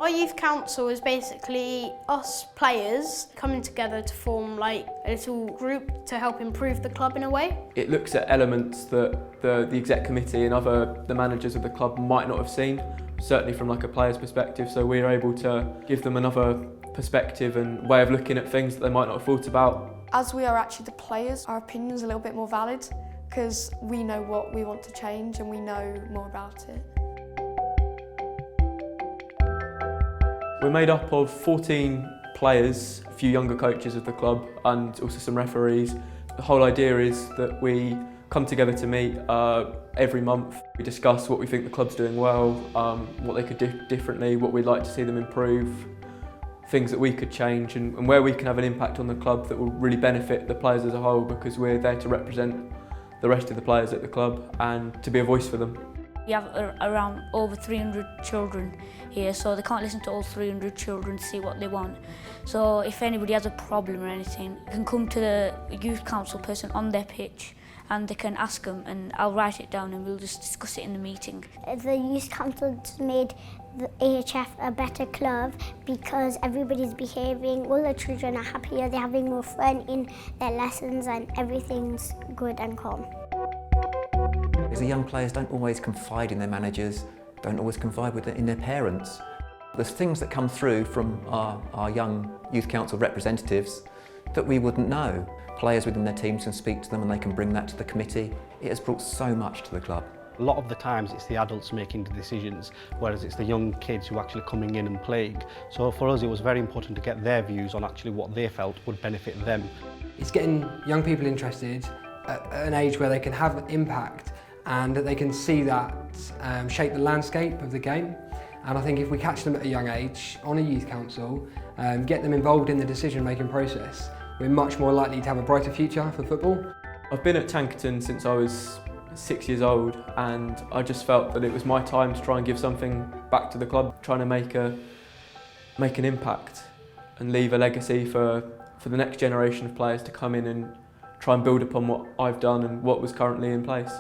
Our youth council is basically us players coming together to form like a little group to help improve the club in a way. It looks at elements that the exec committee and the managers of the club might not have seen, certainly from like a player's perspective, so we're able to give them another perspective and way of looking at things that they might not have thought about. As we are actually the players, our opinion's a little bit more valid because we know what we want to change and we know more about it. We're made up of 14 players, a few younger coaches of the club and also some referees. The whole idea is that we come together to meet every month. We discuss what we think the club's doing well, what they could do differently, what we'd like to see them improve, things that we could change and where we can have an impact on the club that will really benefit the players as a whole, because we're there to represent the rest of the players at the club and to be a voice for them. We have around over 300 children here, so they can't listen to all 300 children to see what they want. So if anybody has a problem or anything, they can come to the youth council person on their pitch and they can ask them, and I'll write it down and we'll just discuss it in the meeting. The youth council made the AHF a better club because everybody's behaving, all the children are happier, they're having more fun in their lessons and everything's good and calm. The young players don't always confide in their managers, don't always confide in their parents. There's things that come through from our young youth council representatives that we wouldn't know. Players within their teams can speak to them and they can bring that to the committee. It has brought so much to the club. A lot of the times it's the adults making the decisions, whereas it's the young kids who are actually coming in and playing. So for us it was very important to get their views on actually what they felt would benefit them. It's getting young people interested at an age where they can have impact and that they can see that shape the landscape of the game. And I think if we catch them at a young age on a youth council, get them involved in the decision-making process, we're much more likely to have a brighter future for football. I've been at Tankerton since I was 6 years old and I just felt that it was my time to try and give something back to the club, trying to make an impact and leave a legacy for the next generation of players to come in and try and build upon what I've done and what was currently in place.